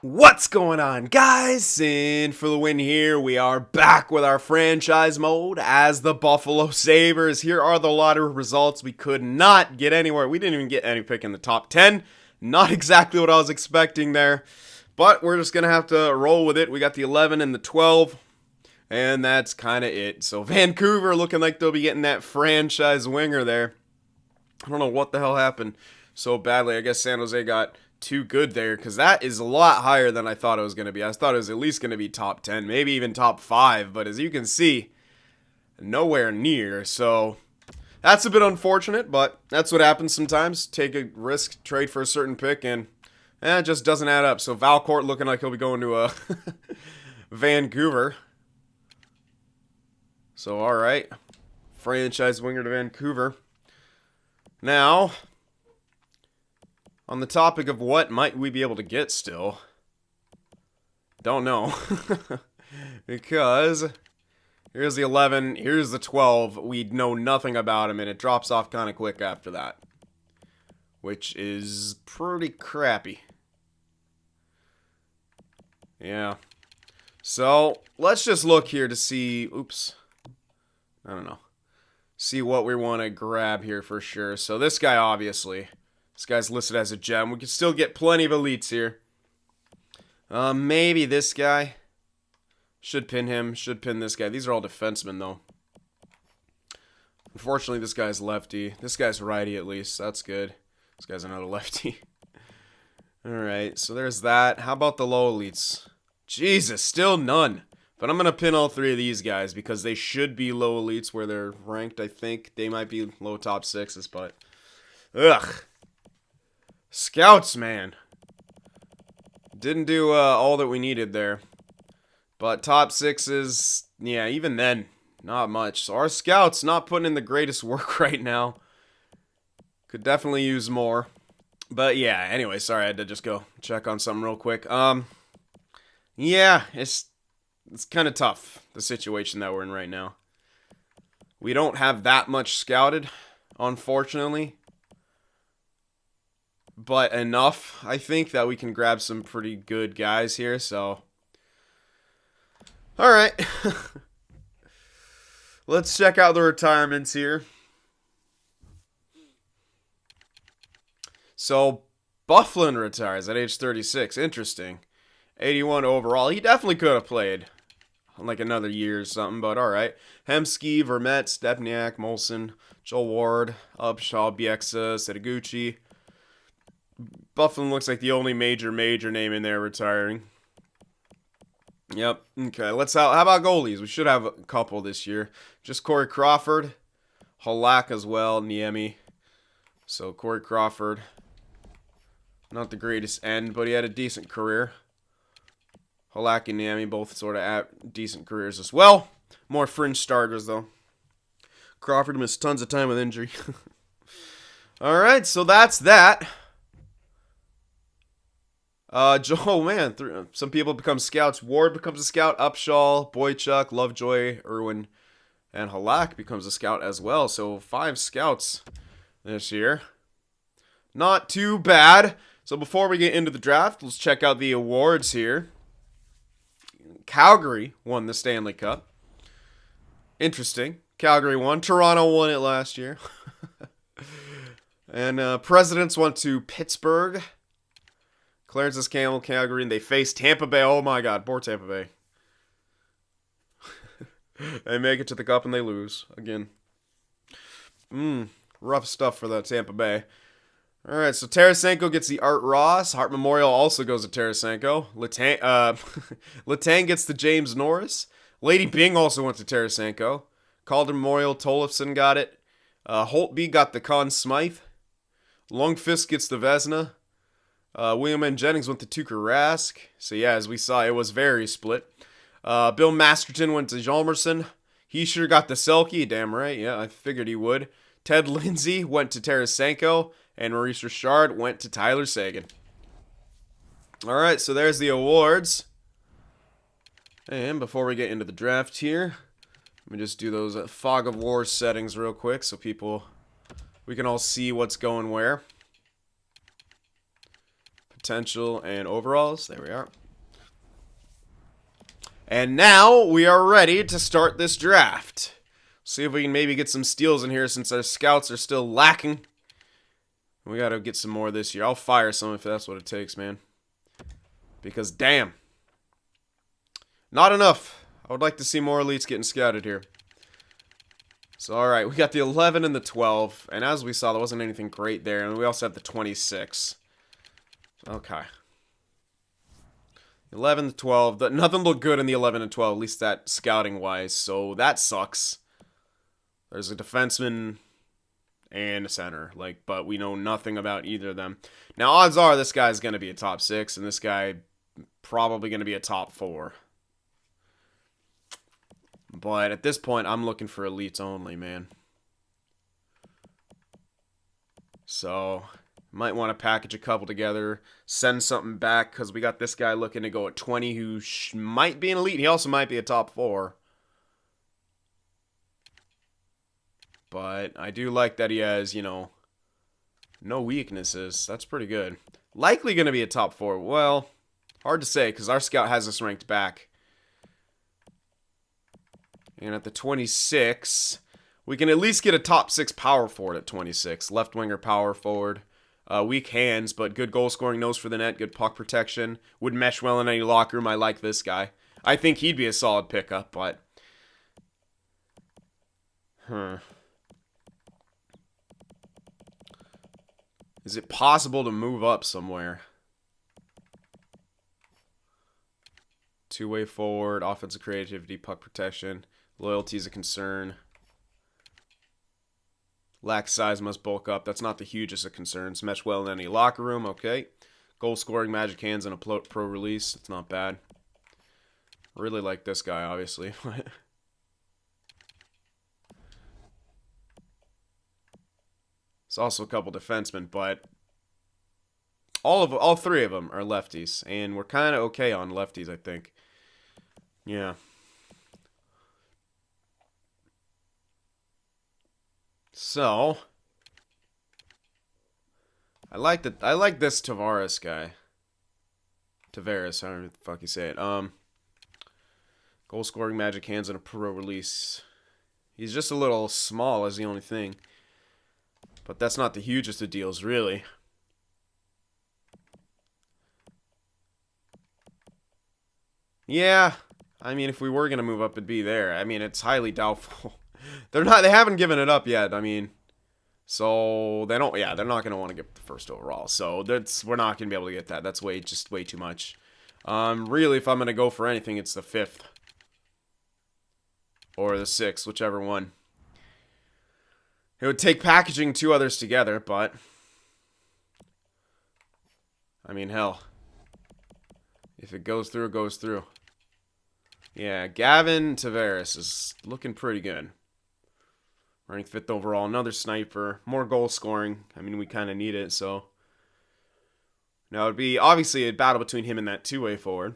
What's going on, guys? In for the win here. We are back with our franchise mode as the Buffalo Sabres. Here are the lottery results. We could not get anywhere. We didn't even get any pick in the top 10. Not exactly what I was expecting there. But we're just going to have to roll with it. We got the 11 and the 12. And that's kind of it. So Vancouver looking like they'll be getting that franchise winger there. I don't know what the hell happened so badly. I guess San Jose got too good there, because that is a lot higher than I thought it was going to be. I thought it was at least going to be top 10, maybe even top 5, but as you can see, nowhere near. So that's a bit unfortunate, but that's what happens sometimes. Take a risk, trade for a certain pick, and it just doesn't add up. So Valcourt looking like he'll be going to Vancouver. So alright, franchise winger to Vancouver. Now, on the topic of what might we be able to get still, don't know. Because here's the 11, here's the 12. We know nothing about him, and it drops off kind of quick after that, which is pretty crappy. Yeah. So let's just look here to see. Oops. I don't know. See what we want to grab here for sure. So this guy, obviously. This guy's listed as a gem. We can still get plenty of elites here. Maybe this guy. Should pin him. Should pin this guy. These are all defensemen, though. Unfortunately, this guy's lefty. This guy's righty, at least. That's good. This guy's another lefty. Alright, so there's that. How about the low elites? Jesus, still none. But I'm going to pin all three of these guys because they should be low elites where they're ranked, I think. They might be low top sixes, but... Ugh. Scouts, man. Didn't do all that we needed there. But top sixes, yeah, even then, not much. So our scouts not putting in the greatest work right now. Could definitely use more. But yeah, anyway, sorry, I had to just go check on something real quick. Yeah, it's kind of tough, the situation that we're in right now. We don't have that much scouted, unfortunately. But enough, I think, that we can grab some pretty good guys here, so... Alright. Let's check out the retirements here. So, Bufflin retires at age 36. Interesting. 81 overall. He definitely could have played like another year or something, but alright. Hemsky, Vermette, Stepniak, Molson, Joel Ward, Upshaw, Bieksa, Setaguchi. Bufflin looks like the only major name in there retiring. Yep. Okay. How about goalies? We should have a couple this year. Just Corey Crawford, Halak as well, Niemi. So Corey Crawford, not the greatest end, but he had a decent career. Halak and Niemi both sort of at decent careers as well. More fringe starters though. Crawford missed tons of time with injury. All right, so that's that. Oh man, some people become scouts. Ward becomes a scout. Upshaw, Boychuk, Lovejoy, Irwin, and Halak becomes a scout as well. So 5 scouts this year. Not too bad. So before we get into the draft, let's check out the awards here. Calgary won the Stanley Cup. Interesting. Calgary won. Toronto won it last year. And Presidents went to Pittsburgh. Clarence's Campbell, Calgary, and they faced Tampa Bay. Oh my god, poor Tampa Bay. They make it to the cup and they lose again. Rough stuff for that Tampa Bay. Alright, so Tarasenko gets the Art Ross. Hart Memorial also goes to Tarasenko. Letang gets the James Norris. Lady Byng also went to Tarasenko. Calder Memorial, Tollefson got it. Holtby got the Conn Smythe. Lundqvist gets the Vezina. William and Jennings went to Tuukka Rask. So yeah, as we saw, it was very split. Bill Masterton went to Hjalmarsson. He sure got the Selke. Damn right. Yeah, I figured he would. Ted Lindsay went to Tarasenko. And Maurice Richard went to Tyler Seguin. Alright, so there's the awards. And before we get into the draft here, let me just do those Fog of War settings real quick so we can all see what's going where. potential, and overalls. There we are. And now we are ready to start this draft. See if we can maybe get some steals in here since our scouts are still lacking. We got to get some more this year. I'll fire some if that's what it takes, man. Because, damn. Not enough. I would like to see more elites getting scouted here. So, alright, we got the 11 and the 12. And as we saw, there wasn't anything great there. And we also have the 26. Okay. 11 to 12. Nothing looked good in the 11 and 12, at least that scouting-wise. So, that sucks. There's a defenseman and a center. But we know nothing about either of them. Now, odds are this guy's going to be a top 6, and this guy probably going to be a top 4. But at this point, I'm looking for elites only, man. So, might want to package a couple together, send something back, because we got this guy looking to go at 20 who might be an elite. He also might be a top 4. But I do like that he has, you know, no weaknesses. That's pretty good. Likely going to be a top 4. Well, hard to say, because our scout has us ranked back. And at the 26, we can at least get a top 6 power forward at 26. Left winger power forward. Weak hands, but good goal scoring, nose for the net, good puck protection. Would mesh well in any locker room. I like this guy. I think he'd be a solid pickup, but... Is it possible to move up somewhere? Two-way forward, offensive creativity, puck protection. Loyalty is a concern. Lack size, must bulk up. That's not the hugest of concerns. Mesh well in any locker room. Okay. Goal scoring, magic hands, and a pro release. It's not bad. Really like this guy, obviously. It's also a couple defensemen, but all 3 of them are lefties, and we're kind of okay on lefties, I think. Yeah. So, I like this Tavares guy. Tavares, however the fuck you say it. Goal scoring, magic hands, and a pro release. He's just a little small is the only thing. But that's not the hugest of deals, really. Yeah, I mean, if we were gonna move up, it'd be there. I mean, it's highly doubtful. They haven't given it up yet. I mean, so they don't. Yeah, they're not gonna want to get the first overall. So we're not gonna be able to get that. That's just way too much. Really, if I'm gonna go for anything, it's the 5th or the 6th, whichever one. It would take packaging 2 others together, but I mean, hell, if it goes through, it goes through. Yeah, Gavin Tavares is looking pretty good. Ranked 5th overall, another sniper, more goal scoring. I mean, we kind of need it, so. Now, it'd be obviously a battle between him and that 2-way forward.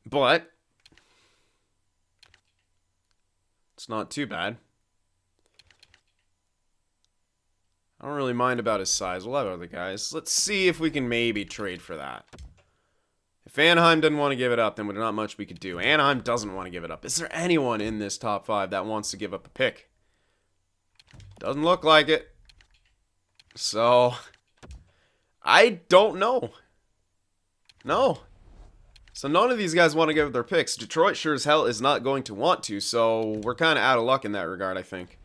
But it's not too bad. I don't really mind about his size. We'll have other guys. Let's see if we can maybe trade for that. If Anaheim doesn't want to give it up, then there's not much we could do. Anaheim doesn't want to give it up. Is there anyone in this top 5 that wants to give up a pick? Doesn't look like it. So, I don't know. No. So none of these guys want to give up their picks. Detroit sure as hell is not going to want to, so we're kind of out of luck in that regard, I think.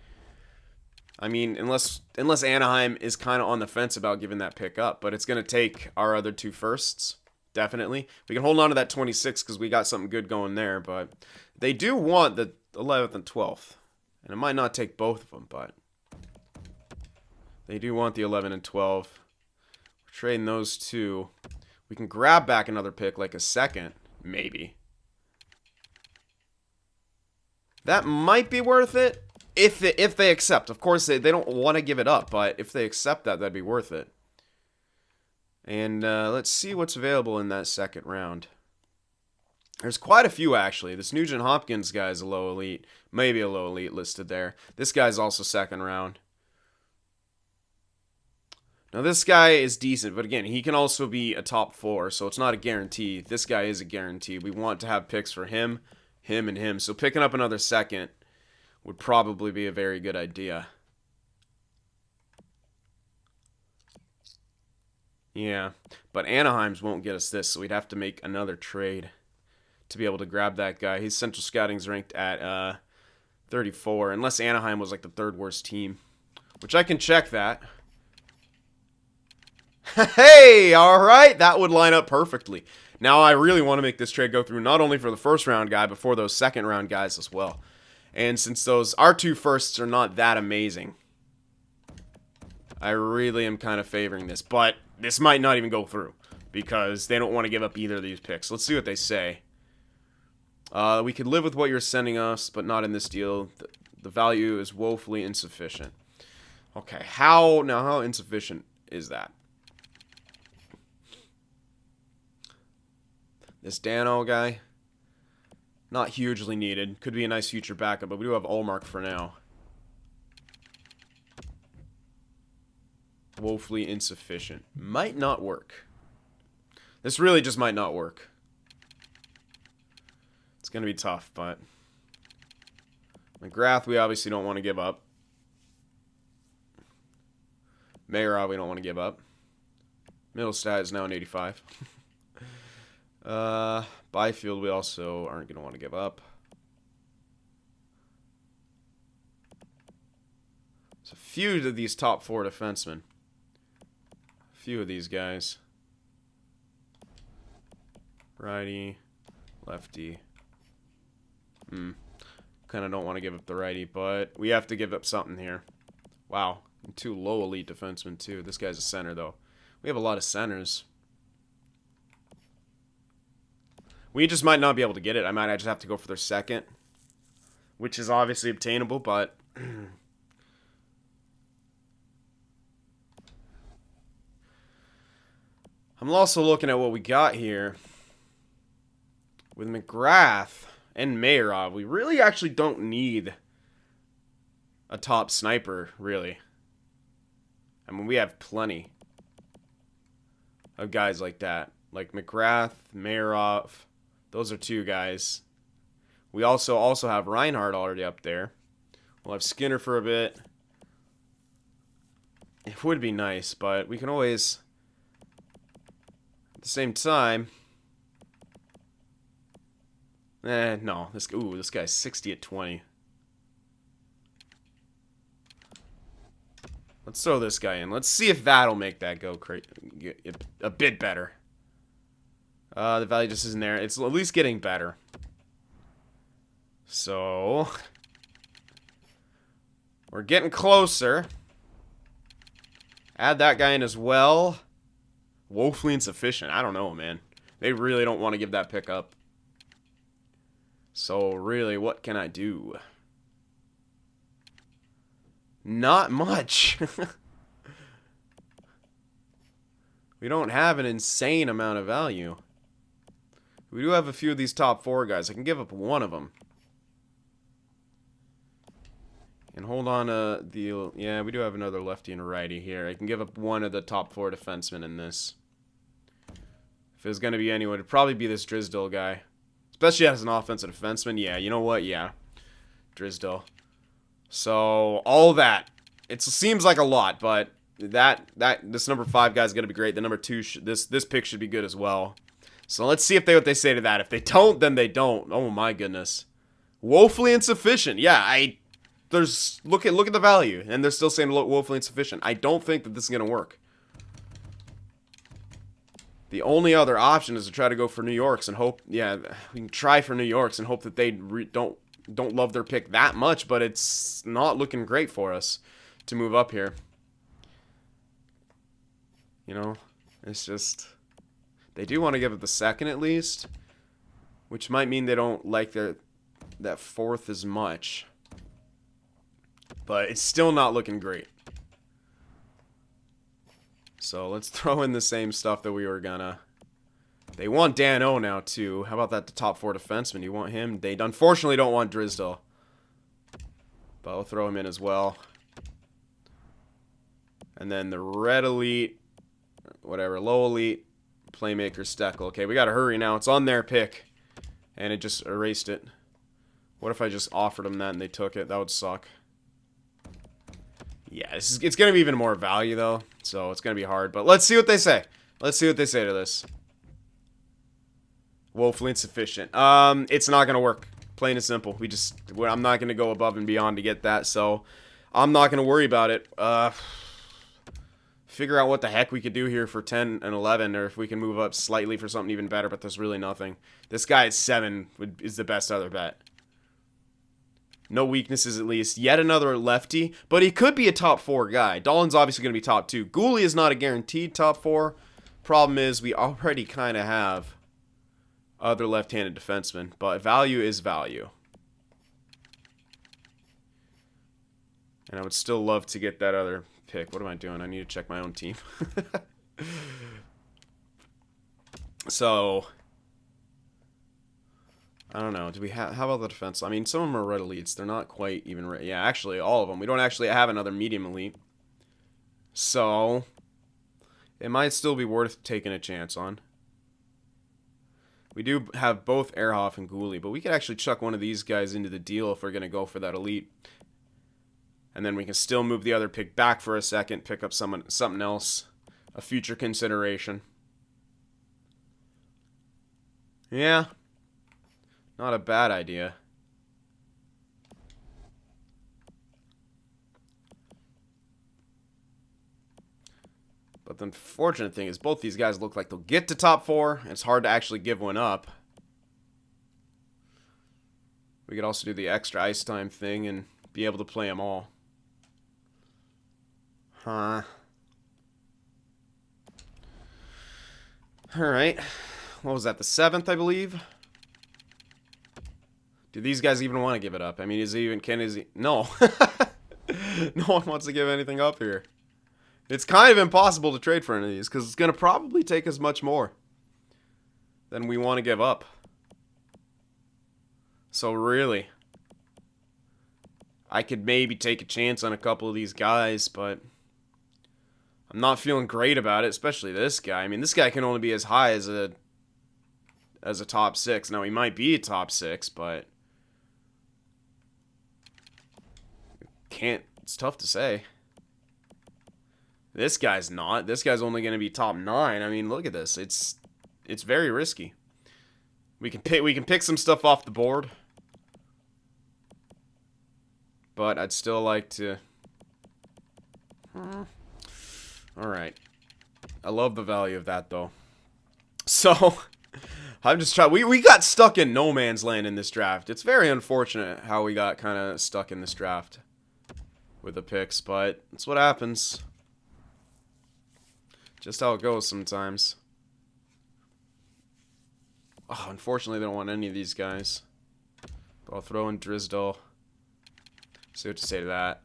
I mean, unless Anaheim is kind of on the fence about giving that pick up, but it's going to take our other 2 firsts. Definitely. We can hold on to that 26 because we got something good going there, but they do want the 11th and 12th. And it might not take both of them, but they do want the 11 and 12. We're trading those 2. We can grab back another pick, like a 2nd, maybe. That might be worth it if they accept. Of course, they don't want to give it up, but if they accept that, that'd be worth it. And let's see what's available in that 2nd round. There's quite a few, actually. This Nugent Hopkins guy is a low elite. Maybe a low elite listed there. This guy's also 2nd round. Now, this guy is decent, but again, he can also be a top 4, so it's not a guarantee. This guy is a guarantee. We want to have picks for him, him, and him. So picking up another second would probably be a very good idea. Yeah, but Anaheim's won't get us this, so we'd have to make another trade to be able to grab that guy. His Central Scouting's ranked at 34, unless Anaheim was like the 3rd worst team, which I can check that. Hey, alright, that would line up perfectly. Now I really want to make this trade go through not only for the 1st round guy, but for those 2nd round guys as well. And since our 2 firsts are not that amazing, I really am kind of favoring this. But this might not even go through, because they don't want to give up either of these picks. Let's see what they say. We could live with what you're sending us, but not in this deal. The value is woefully insufficient. Okay, how insufficient is that? This Dano guy, not hugely needed. Could be a nice future backup, but we do have Ullmark for now. Woefully insufficient. Might not work. This really just might not work. It's going to be tough, but McGrath we obviously don't want to give up. Mayra we don't want to give up. Middlestat is now an 85. Byfield we also aren't going to want to give up. There's a few of these top 4 defensemen. A few of these guys. Righty, lefty. Kind of don't want to give up the righty, but we have to give up something here. Wow, and 2 low elite defensemen too. This guy's a center though. We have a lot of centers. We just might not be able to get it. I might just have to go for their 2nd, which is obviously obtainable, but I'm also looking at what we got here. With McGrath and Mayra, we really actually don't need a top sniper, really. I mean, we have plenty of guys like that. Like McGrath, Mayra. Those are 2 guys. We also have Reinhardt already up there. We'll have Skinner for a bit. It would be nice, but we can always, at the same time, no. This guy's 60 at 20. Let's throw this guy in. Let's see if that'll make that go a bit better. The value just isn't there. It's at least getting better. So we're getting closer. Add that guy in as well. Woefully insufficient. I don't know, man. They really don't want to give that pick up. So really, what can I do? Not much. We don't have an insane amount of value. We do have a few of these top 4 guys. I can give up one of them. And hold on yeah, we do have another lefty and a righty here. I can give up one of the top 4 defensemen in this. If it was going to be anyone, it'd probably be this Drysdale guy. Especially as an offensive defenseman. Yeah, you know what? Yeah. Drysdale. So, all that. It seems like a lot, but this number 5 guy is going to be great. The number 2, this pick should be good as well. So let's see what they say to that. If they don't, then they don't. Oh my goodness. Woefully insufficient. Yeah, look at the value, and they're still saying woefully insufficient. I don't think that this is going to work. The only other option is to try to go for New York's and hope, yeah, we can try for New York's and hope that they don't love their pick that much, but it's not looking great for us to move up here. You know, it's just, they do want to give it the 2nd at least, which might mean they don't like that 4th as much, but it's still not looking great. So let's throw in the same stuff that we were gonna. They want Dano now too. How about that, the top 4 defenseman? You want him? They unfortunately don't want Drysdale, but I'll throw him in as well. And then the red elite, whatever, low elite, playmaker Steckel. Okay, we got to hurry now. It's on their pick. And it just erased it. What if I just offered them that and they took it? That would suck. Yeah, it's going to be even more value, though. So it's going to be hard. But let's see what they say. Let's see what they say to this. Woefully insufficient. It's not going to work. Plain and simple. I'm not going to go above and beyond to get that. So I'm not going to worry about it. Figure out what the heck we could do here for 10 and 11. Or if we can move up slightly for something even better. But there's really nothing. This guy at 7 is the best other bet. No weaknesses, at least. Yet another lefty. But he could be a top 4 guy. Dahlin's obviously going to be top 2. Gooley is not a guaranteed top 4. Problem is, we already kind of have other left-handed defensemen. But value is value. And I would still love to get that other pick. What am I doing? I need to check my own team. So... I don't know. Do we have? How about the defense? I mean, some of them are red elites. They're not quite even red. Yeah, actually, all of them. We don't actually have another medium elite. So, it might still be worth taking a chance on. We do have both Ehrhoff and Gooley, but we could actually chuck one of these guys into the deal if we're going to go for that elite. And then we can still move the other pick back for a second, pick up something else, a future consideration. Yeah. Not a bad idea. But the unfortunate thing is both these guys look like they'll get to top 4. And it's hard to actually give one up. We could also do the extra ice time thing and be able to play them all. Huh. Alright. What was that? The 7th, I believe? Do these guys even want to give it up? I mean, is he even... No. No one wants to give anything up here. It's kind of impossible to trade for any of these, because it's going to probably take us much more than we want to give up. So, really, I could maybe take a chance on a couple of these guys, but I'm not feeling great about it, especially this guy. I mean, this guy can only be as high as a top 6. Now, he might be a top 6, but... It's tough to say. This guy's not. This guy's only going to be top 9. I mean, look at this. It's very risky. We can pick some stuff off the board. But I'd still like to... Alright. I love the value of that, though. So, I'm just trying... We got stuck in no man's land in this draft. It's very unfortunate how we got kind of stuck in this draft with the picks, but that's what happens. Just how it goes sometimes. Oh, unfortunately, they don't want any of these guys. But I'll throw in Drisdall. See what you say to that.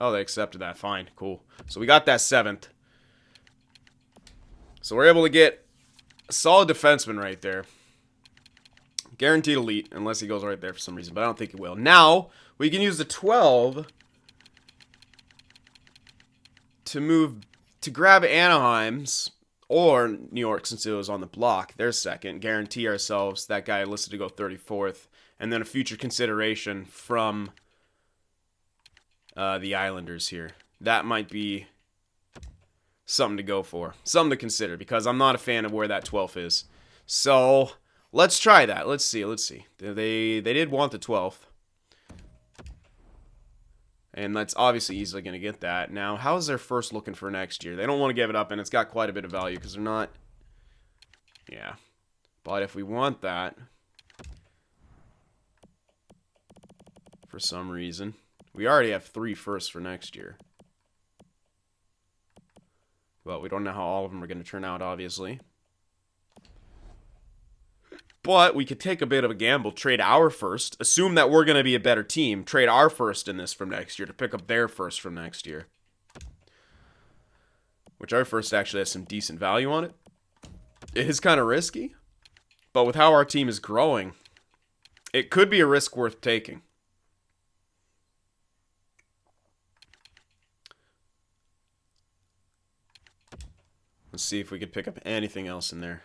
Oh, they accepted that. Fine. Cool. So we got that 7th. So we're able to get a solid defenseman right there. Guaranteed elite, unless he goes right there for some reason. But I don't think he will. Now, we can use the 12 to grab Anaheim's or New York, since it was on the block, their second, guarantee ourselves that guy listed to go 34th, and then a future consideration from the Islanders here. That might be something to go for, something to consider, because I'm not a fan of where that 12th is. So let's try that. Let's see. They did want the 12th. And that's obviously easily going to get that. Now, how is their first looking for next year? They don't want to give it up, and it's got quite a bit of value because they're not... Yeah. But if we want that, for some reason, we already have 3 firsts for next year. Well, we don't know how all of them are going to turn out, obviously. But we could take a bit of a gamble, trade our first, assume that we're going to be a better team, trade our first in this from next year to pick up their first from next year. Which our first actually has some decent value on it. It is kind of risky, but with how our team is growing, it could be a risk worth taking. Let's see if we could pick up anything else in there.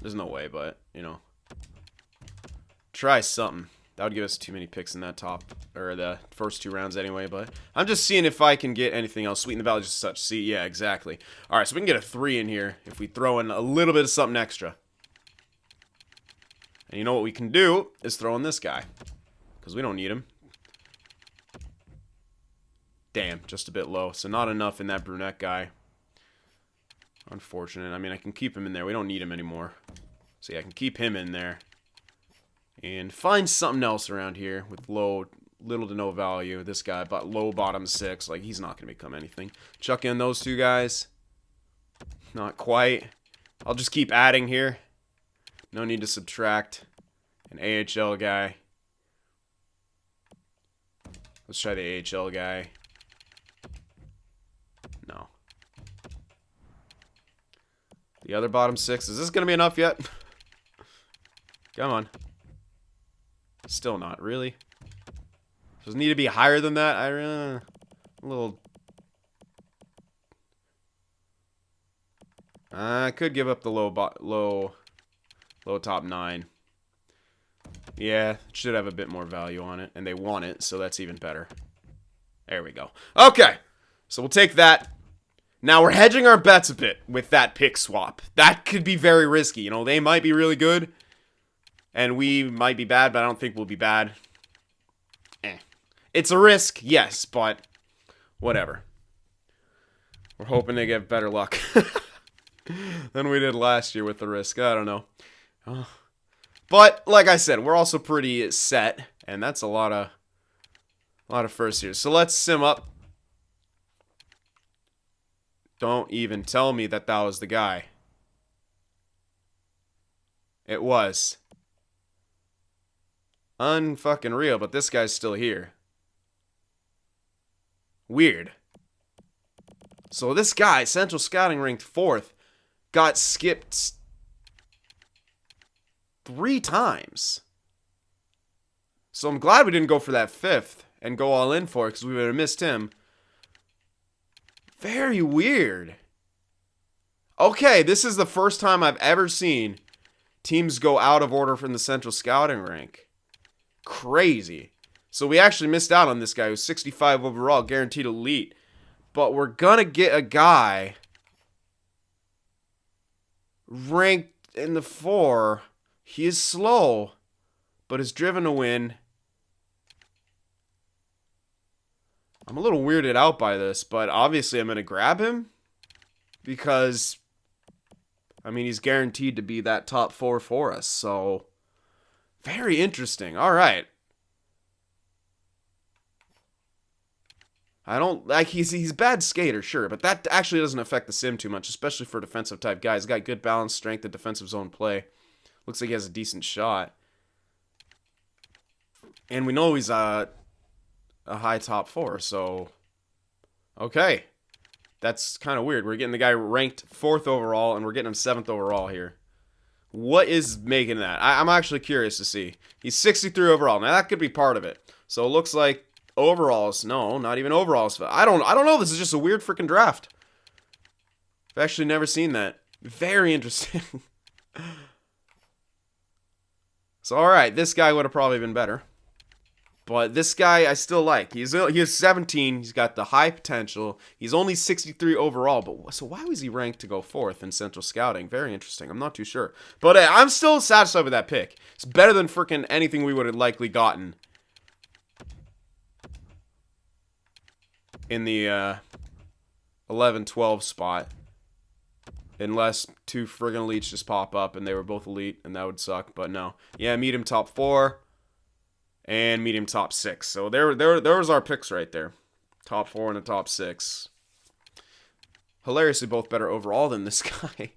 There's no way, but, you know. Try something. That would give us too many picks in that top, or the first 2 rounds anyway, but I'm just seeing if I can get anything else. Sweeten the Valley just such. See, yeah, exactly. Alright, so we can get a 3 in here if we throw in a little bit of something extra. And you know what we can do is throw in this guy. Because we don't need him. Damn, just a bit low. So not enough in that brunette guy. Unfortunate. I mean, I can keep him in there. We don't need him anymore. So yeah, I can keep him in there. And find something else around here with little to no value. This guy, but low bottom 6. Like, he's not going to become anything. Chuck in those 2 guys. Not quite. I'll just keep adding here. No need to subtract. An AHL guy. Let's try the AHL guy. No. The other bottom 6. Is this going to be enough yet? Come on. Still not, really. Does it need to be higher than that? A little. I could give up the low top 9. Yeah, it should have a bit more value on it, and they want it, so that's even better. There we go. Okay, so we'll take that. Now we're hedging our bets a bit with that pick swap. That could be very risky. You know, they might be really good. And we might be bad, but I don't think we'll be bad. It's a risk, yes, but whatever. We're hoping they get better luck than we did last year with the risk. I don't know. But like I said, we're also pretty set, and that's a lot of first years. So let's sim up. Don't even tell me that that was the guy. It was. Unfucking real, but this guy's still here. Weird. So this guy, Central Scouting ranked 4th, got skipped 3 times. So I'm glad we didn't go for that 5th and go all in for it, because we would have missed him. Very weird. Okay, this is the first time I've ever seen teams go out of order from the Central Scouting rank. Crazy. So we actually missed out on this guy who's 65 overall, guaranteed elite. But we're gonna get a guy ranked in the 4. He is slow, but is driven to win. I'm a little weirded out by this, but obviously I'm gonna grab him because, I mean, he's guaranteed to be that top 4 for us. So very interesting. All right. I don't like he's bad skater, sure, but that actually doesn't affect the sim too much, especially for defensive type guys. He's got good balance, strength, and defensive zone play. Looks like he has a decent shot. And we know he's a high top 4, so okay. That's kind of weird. We're getting the guy ranked 4th overall, and we're getting him 7th overall here. What is making that? I'm actually curious to see. He's 63 overall. Now, that could be part of it. So, it looks like overalls. No, not even overalls. I don't know. This is just a weird freaking draft. I've actually never seen that. Very interesting. So, alright. This guy would have probably been better. But this guy I still like. He is 17. He's got the high potential. He's only 63 overall. But so why was he ranked to go 4th in Central Scouting? Very interesting. I'm not too sure. But I'm still satisfied with that pick. It's better than freaking anything we would have likely gotten in the 11-12 spot. Unless 2 friggin' elites just pop up and they were both elite, and that would suck. But no. Yeah, meet him top 4. And medium top 6. So there was our picks right there. Top 4 and a top 6. Hilariously both better overall than this guy.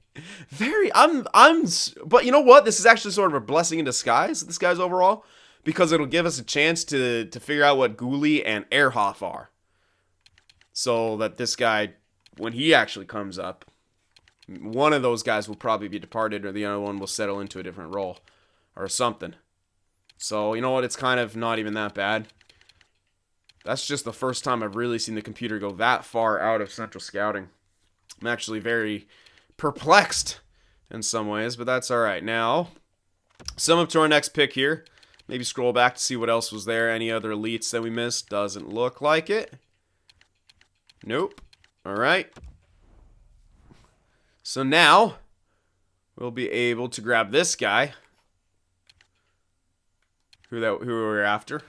But you know what? This is actually sort of a blessing in disguise, this guy's overall. Because it'll give us a chance to figure out what Ghoulie and Ehrhoff are. So that this guy, when he actually comes up, one of those guys will probably be departed, or the other one will settle into a different role. Or something. So, you know what? It's kind of not even that bad. That's just the first time I've really seen the computer go that far out of central scouting. I'm actually very perplexed in some ways, but that's alright. Now, sum up to our next pick here. Maybe scroll back to see what else was there. Any other elites that we missed? Doesn't look like it. Nope. Alright. So now, we'll be able to grab this guy. Who we're after.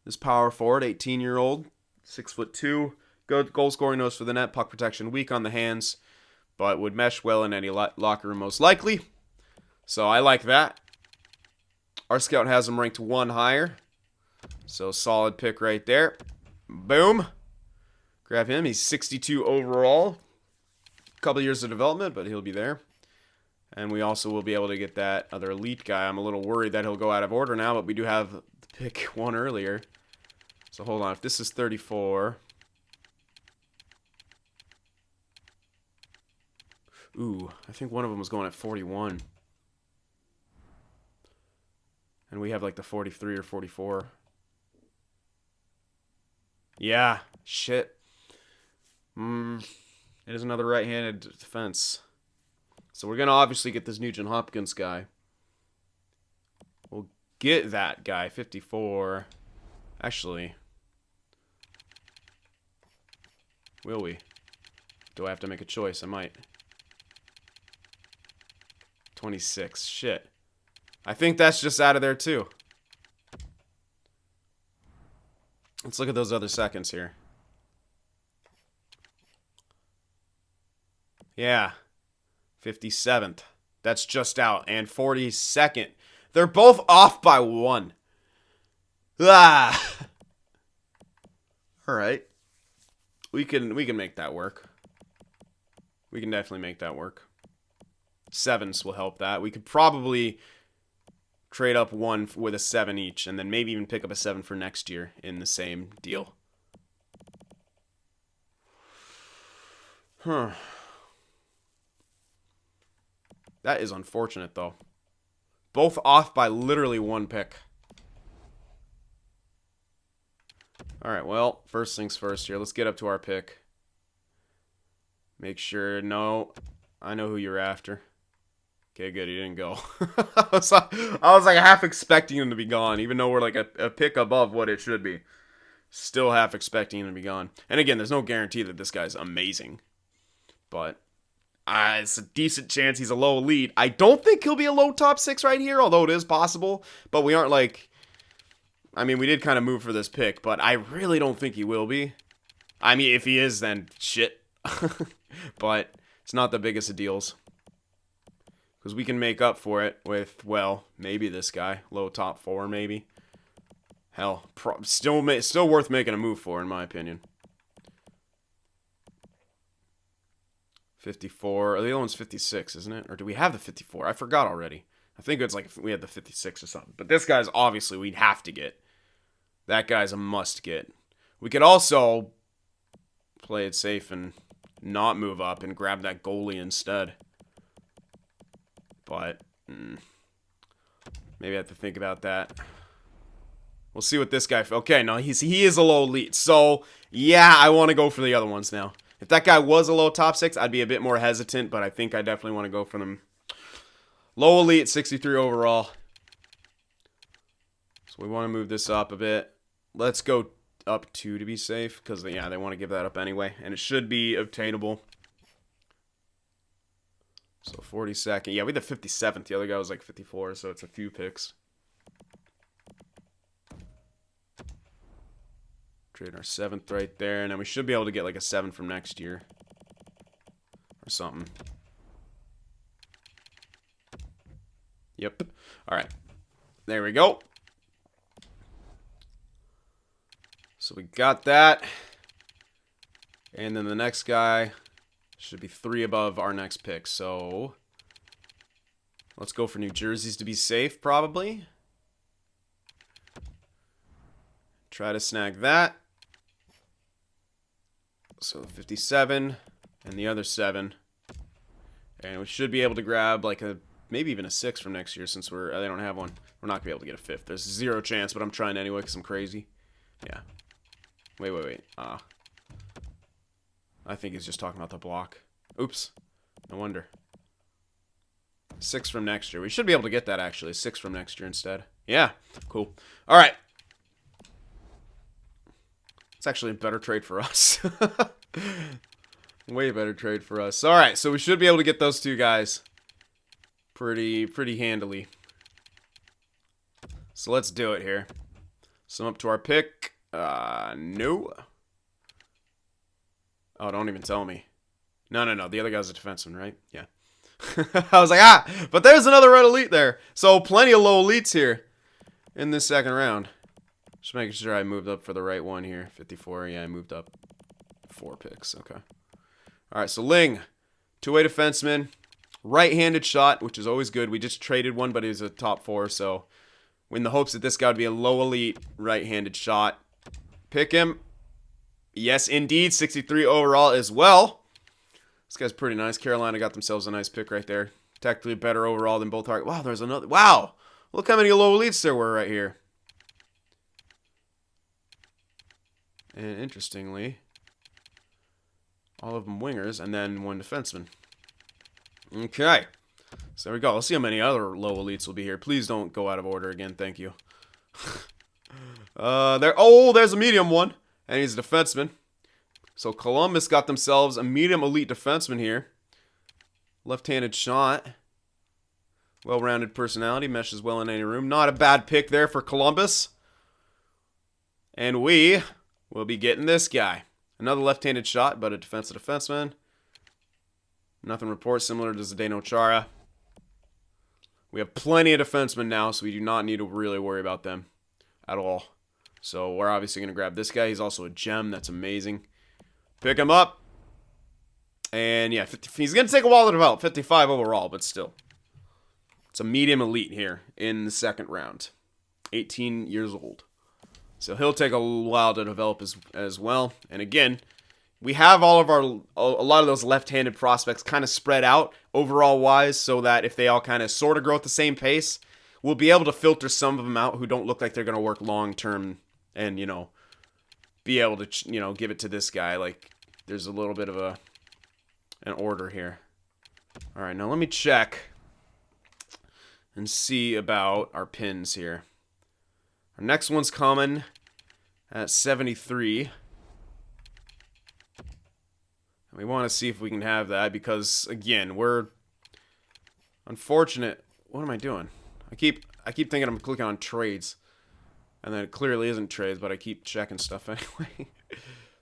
This power forward, 18-year-old, 6'2", good goal scoring, nose for the net, puck protection, weak on the hands, but would mesh well in any locker room most likely. So I like that. Our scout has him ranked 1 higher. So solid pick right there. Boom. Grab him. He's 62 overall. A couple years of development, but he'll be there. And we also will be able to get that other elite guy. I'm a little worried that he'll go out of order now, but we do have the pick 1 earlier. So hold on. If this is 34... Ooh, I think one of them was going at 41. And we have like the 43 or 44. Yeah, shit. It is another right-handed defense. So we're going to obviously get this Nugent Hopkins guy. We'll get that guy, 54. Actually, will we? Do I have to make a choice? I might. 26. Shit. I think that's just out of there too. Let's look at those other seconds here. Yeah. 57th. That's just out. And 42nd. They're both off by 1. Ah. All right. We can make that work. We can definitely make that work. 7s will help that. We could probably trade up 1 with a 7 each, and then maybe even pick up a 7 for next year in the same deal. Huh. That is unfortunate, though. Both off by literally 1 pick. Alright, well, first things first here. Let's get up to our pick. Make sure, no, I know who you're after. Okay, good, he didn't go. I was like half expecting him to be gone, even though we're like a pick above what it should be. Still half expecting him to be gone. And again, there's no guarantee that this guy's amazing. But it's a decent chance he's a low elite. I don't think he'll be a low top 6 right here, although it is possible. But we aren't like... I mean, we did kind of move for this pick, but I really don't think he will be. I mean, if he is, then shit. But it's not the biggest of deals. Because we can make up for it with, well, maybe this guy. Low top 4, maybe. Hell, still worth making a move for, in my opinion. 54. The other one's 56, isn't it? Or do we have the 54? I forgot already. I think it's like we had the 56 or something. But this guy's obviously we'd have to get. That guy's a must get. We could also play it safe and not move up and grab that goalie instead. But maybe I have to think about that. We'll see what this guy... Okay, no, he is a low elite. So, yeah, I want to go for the other ones now. If that guy was a low top 6, I'd be a bit more hesitant, but I think I definitely want to go for them. Low elite, 63 overall. So we want to move this up a bit. Let's go up 2 to be safe, because, yeah, they want to give that up anyway. And it should be obtainable. So 42nd. Yeah, we had the 57th. The other guy was like 54, so it's a few picks. Trade our 7th right there, and then we should be able to get like a 7 from next year. Or something. Yep. Alright. There we go. So we got that. And then the next guy should be 3 above our next pick. So let's go for New Jersey's to be safe, probably. Try to snag that. So 57 and the other 7. And we should be able to grab like a maybe even a 6 from next year, since they don't have one. We're not gonna be able to get a 5th. There's 0 chance, but I'm trying anyway because I'm crazy. Yeah. Wait. I think he's just talking about the block. Oops. No wonder. 6 from next year. We should be able to get that, actually. 6 from next year instead. Yeah. Cool. All right. It's actually a better trade for us. Way better trade for us. All right. So we should be able to get those two guys pretty handily. So let's do it here. Sum up to our pick. No. Oh, don't even tell me. No. The other guy's a defenseman, right? Yeah. I was like, but there's another red elite there. So plenty of low elites here in this second round. Just making sure I moved up for the right one here. 54. Yeah, I moved up 4 picks. Okay. All right, so Ling, two-way defenseman, right-handed shot, which is always good. We just traded one, but he was a top 4, so in the hopes that this guy would be a low elite right-handed shot. Pick him. Yes, indeed. 63 overall as well. This guy's pretty nice. Carolina got themselves a nice pick right there. Technically better overall than both are. Wow, there's another. Wow. Look how many low elites there were right here. And interestingly, all of them wingers and then 1 defenseman. Okay. So there we go. Let's see how many other low elites will be here. Please don't go out of order again. Thank you. There's a medium one. And he's a defenseman. So Columbus got themselves a medium elite defenseman here. Left-handed shot. Well-rounded personality. Meshes well in any room. Not a bad pick there for Columbus. And we will be getting this guy. Another left-handed shot, but a defensive defenseman. Nothing reports similar to Zdeno Chara. We have plenty of defensemen now, so we do not need to really worry about them at all. So we're obviously going to grab this guy. He's also a gem. That's amazing. Pick him up. And yeah, he's going to take a while to develop. 55 overall, but still. It's a medium elite here in the second round. 18 years old. So he'll take a while to develop as well. And again, we have a lot of those left-handed prospects kind of spread out overall wise, so that if they all kind of sort of grow at the same pace, we'll be able to filter some of them out who don't look like they're going to work long-term and, be able to, give it to this guy. Like, there's a little bit of an order here. All right, now let me check and see about our pins here. Our next one's coming at 73. We want to see if we can have that because, again, we're unfortunate. What am I doing? I keep thinking I'm clicking on trades. And then it clearly isn't trades, but I keep checking stuff anyway.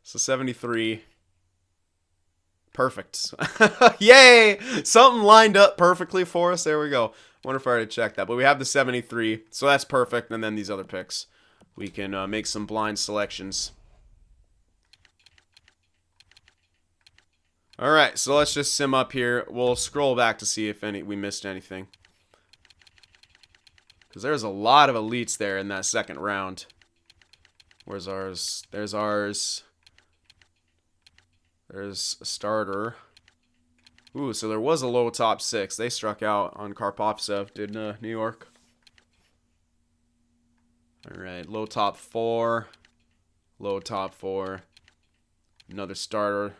So 73. Perfect. Yay! Something lined up perfectly for us. There we go. Wonder if I already checked that. But we have the 73. So that's perfect. And then these other picks. We can make some blind selections. Alright, so let's just sim up here. We'll scroll back to see if we missed anything. Because there's a lot of elites there in that second round. Where's ours? There's ours. There's a starter. Ooh, so there was a low top 6. They struck out on Karpovtsev, did New York. Alright, low top 4. Low top 4. Another starter.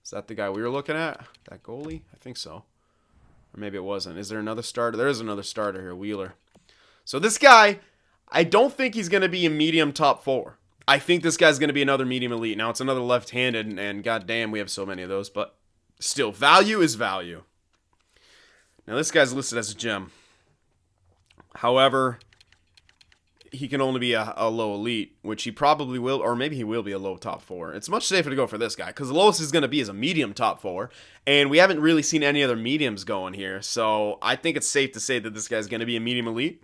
Is that the guy we were looking at? That goalie? I think so. Or maybe it wasn't. Is there another starter? There is another starter here, Wheeler. So this guy, I don't think he's going to be a medium top 4. I think this guy's going to be another medium elite. Now, it's another left-handed, and goddamn, we have so many of those. But still, value is value. Now, this guy's listed as a gem. However, he can only be a low elite, which he probably will, or maybe he will be a low top 4. It's much safer to go for this guy, because the lowest is going to be is a medium top 4, and we haven't really seen any other mediums going here, so I think it's safe to say that this guy's going to be a medium elite.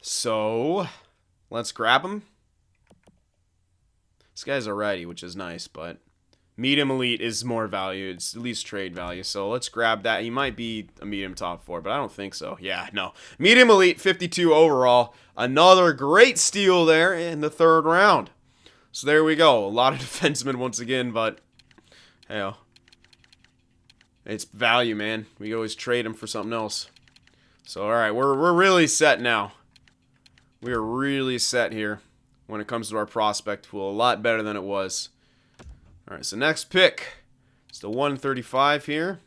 So, let's grab him. This guy's a righty, which is nice, but medium elite is more value. It's at least trade value. So let's grab that. He might be a medium top 4, but I don't think so. Yeah, no. Medium elite, 52 overall. Another great steal there in the third round. So there we go. A lot of defensemen once again, but hell, it's value, man. We always trade him for something else. So all right, we're really set now. We are really set here. when it comes to our prospect pool. A lot better than it was. All right, so next pick. It's the 135 here.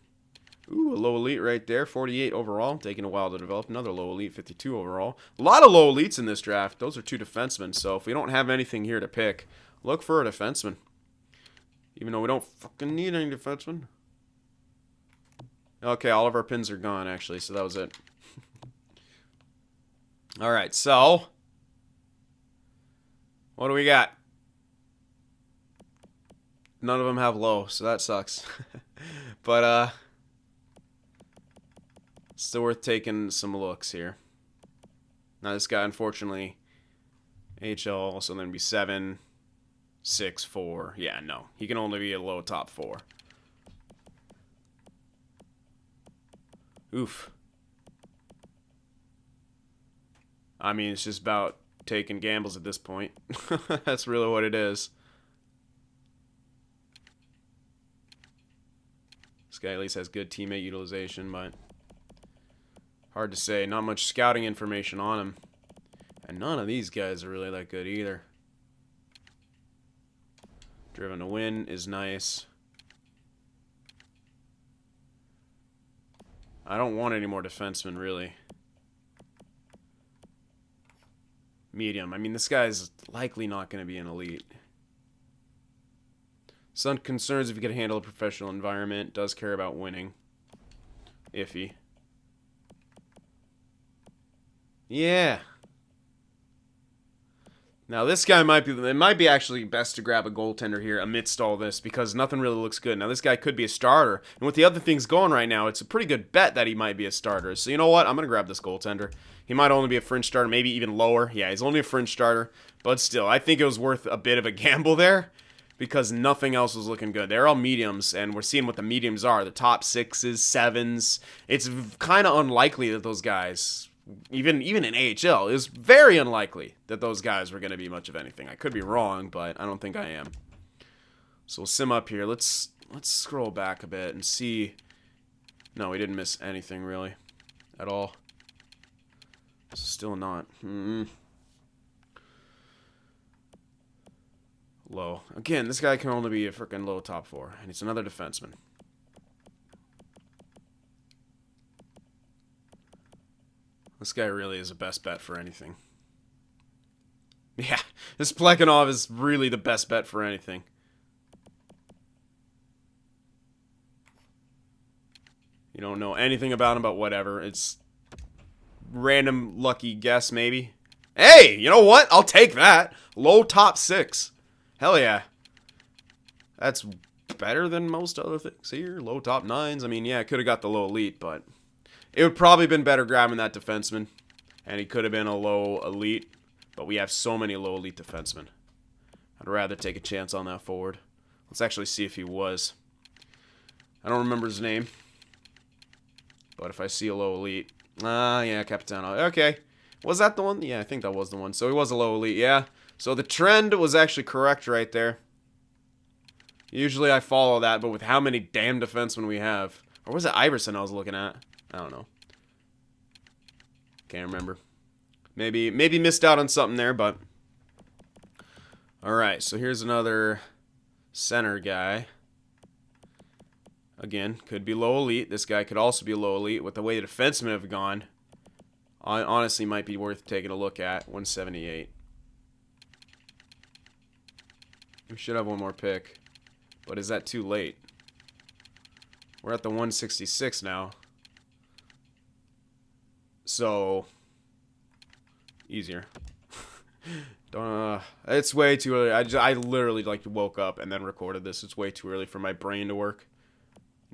Ooh, a low elite right there. 48 overall. Taking a while to develop. Another low elite, 52 overall. A lot of low elites in this draft. Those are 2 defensemen. So if we don't have anything here to pick, look for a defenseman. Even though we don't fucking need any defensemen. Okay, all of our pins are gone, actually. So that was it. All right, so what do we got? None of them have low, so that sucks. But still worth taking some looks here. Now this guy, unfortunately, HL, so then be 7, 6, 4. Yeah, no, he can only be a low top 4. Oof. I mean, it's just about taking gambles at this point. That's really what it is. This guy at least has good teammate utilization, but hard to say. Not much scouting information on him. And none of these guys are really that good either. Driven to win is nice. I don't want any more defensemen, really. Medium. I mean, this guy's likely not going to be an elite. Some concerns if he can handle a professional environment. Does care about winning. Iffy. Yeah. Now this guy might be, it might be actually best to grab a goaltender here amidst all this because nothing really looks good. Now this guy could be a starter, and with the other things going right now, it's a pretty good bet that he might be a starter. So you know what? I'm going to grab this goaltender. He might only be a fringe starter, maybe even lower. Yeah, he's only a fringe starter, but still, I think it was worth a bit of a gamble there because nothing else was looking good. They're all mediums, and we're seeing what the mediums are. The top 6s, 7s. It's kind of unlikely that those guys... Even in AHL, it was very unlikely that those guys were going to be much of anything. I could be wrong, but I don't think I am. So we'll sim up here. Let's scroll back a bit and see. No, we didn't miss anything really at all. Still not. Low. Again, this guy can only be a freaking low top 4, and it's another defenseman. This guy really is the best bet for anything. Yeah, this Plekhanov is really the best bet for anything. You don't know anything about him, but whatever. It's random lucky guess, maybe. Hey, you know what? I'll take that. Low top 6. Hell yeah. That's better than most other things here. Low top 9s. I mean, yeah, I could have got the low elite, but... It would probably have been better grabbing that defenseman. And he could have been a low elite. But we have so many low elite defensemen. I'd rather take a chance on that forward. Let's actually see if he was. I don't remember his name. But if I see a low elite. Yeah, Capitano. Okay. Was that the one? Yeah, I think that was the one. So he was a low elite, yeah. So the trend was actually correct right there. Usually I follow that, but with how many damn defensemen we have. Or was it Iverson I was looking at? I don't know. Can't remember. Maybe missed out on something there, but... Alright, so here's another center guy. Again, could be low elite. This guy could also be low elite. With the way the defensemen have gone, honestly might be worth taking a look at. 178. We should have one more pick. But is that too late? We're at the 166 now. So, easier. It's way too early. I literally woke up and then recorded this. It's way too early for my brain to work.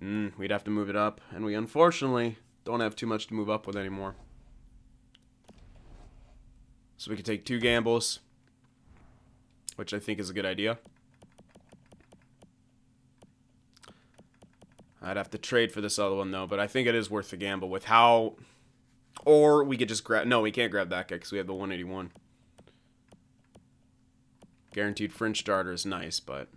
We'd have to move it up, and we unfortunately don't have too much to move up with anymore. So we could take 2 gambles, which I think is a good idea. I'd have to trade for this other one though, but I think it is worth the gamble with how. Or we could just grab... No, we can't grab that guy because we have the 181. Guaranteed fringe starter is nice, but...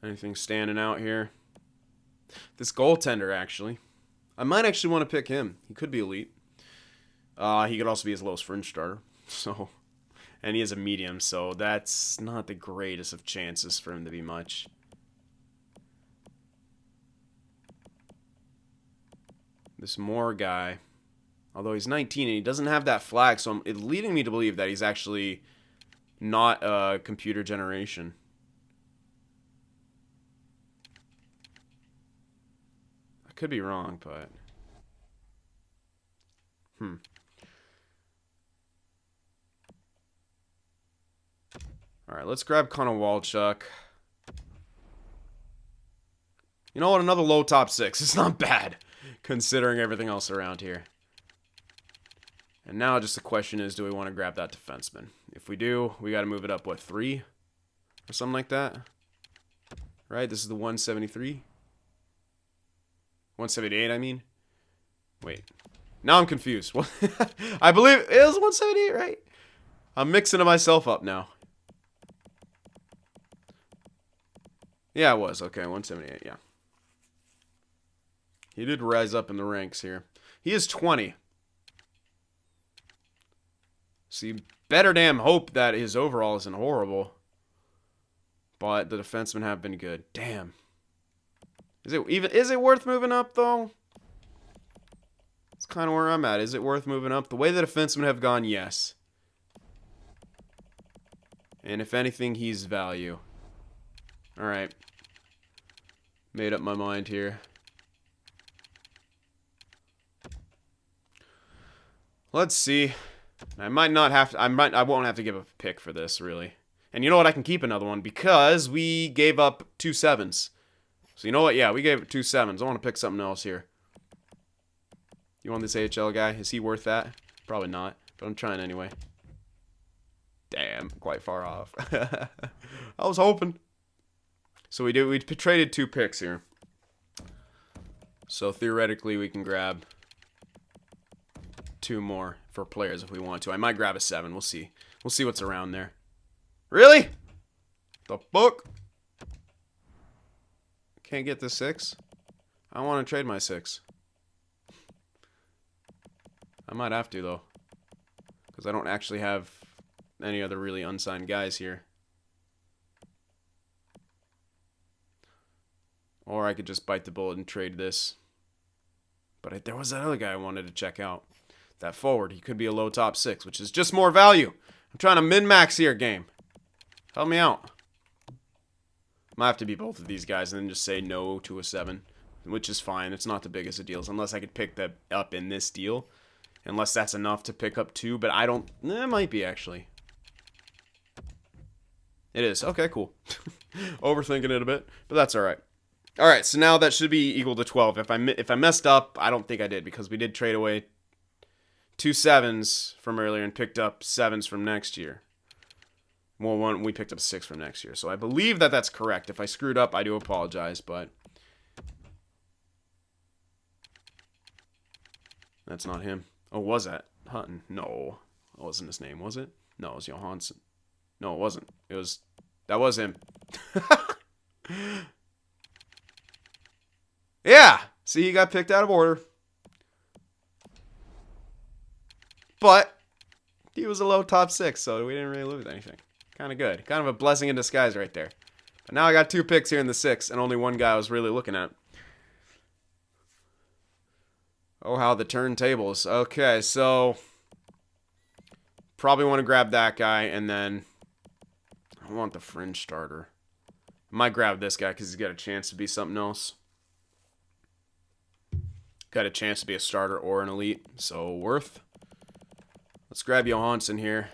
Anything standing out here? This goaltender, actually. I might actually want to pick him. He could be elite. He could also be as low as fringe starter. So, and he is a medium, so that's not the greatest of chances for him to be much. This MOAR guy, although he's 19 and he doesn't have that flag, so it's leading me to believe that he's actually not a computer generation. I could be wrong, but... Alright, let's grab CONN. You know what? Another low top 6. It's not bad, considering everything else around here. And now just the question is, do we want to grab that defenseman? If we do, we got to move it up, what, 3? Or something like that? Right? This is the 173? 178, I mean? Wait. Now I'm confused. I believe it was 178, right? I'm mixing myself up now. Yeah, it was. Okay, 178, yeah. He did rise up in the ranks here. He is 20. So you better damn hope that his overall isn't horrible. But the defensemen have been good. Damn. Is it worth moving up though? It's kind of where I'm at. Is it worth moving up? The way the defensemen have gone, yes. And if anything, he's value. Alright. Made up my mind here. Let's see. I might not have to, I won't have to give a pick for this, really. And you know what? I can keep another one because we gave up 2 7s. So you know what? Yeah, we gave 2 7s. I want to pick something else here. You want this AHL guy? Is he worth that? Probably not, but I'm trying anyway. Damn, quite far off. I was hoping. So we traded 2 picks here. So theoretically we can grab 2 more for players if we want to. I might grab a 7. We'll see. We'll see what's around there. Really? The fuck? Can't get the 6? I want to trade my 6. I might have to though, because I don't actually have any other really unsigned guys here. Or I could just bite the bullet and trade this. But there was that other guy I wanted to check out. That forward. He could be a low top 6, which is just more value. I'm trying to min-max here, game. Help me out. Might have to be both of these guys and then just say no to a 7. Which is fine. It's not the biggest of deals. Unless I could pick that up in this deal. Unless that's enough to pick up 2. But I don't... It might be, actually. It is. Okay, cool. Overthinking it a bit. But that's alright. Alright, so now that should be equal to 12. If I messed up, I don't think I did. Because we did trade away 2 7s from earlier and picked up 7s from next year. Well, we picked up 6 from next year. So I believe that that's correct. If I screwed up, I do apologize, but... That's not him. Oh, was that Hutton? No. That wasn't his name, was it? No, it was Johansson. No, it wasn't. It was... That was him. Yeah! See, he got picked out of order. But he was a low top 6, so we didn't really lose anything. Kind of good. Kind of a blessing in disguise right there. But now I got 2 picks here in the 6, and only one guy I was really looking at. Oh, how the turntables. Okay, so... Probably want to grab that guy, and then... I want the fringe starter. I might grab this guy, because he's got a chance to be something else. Got a chance to be a starter or an elite, so worth. Let's grab Johansson here.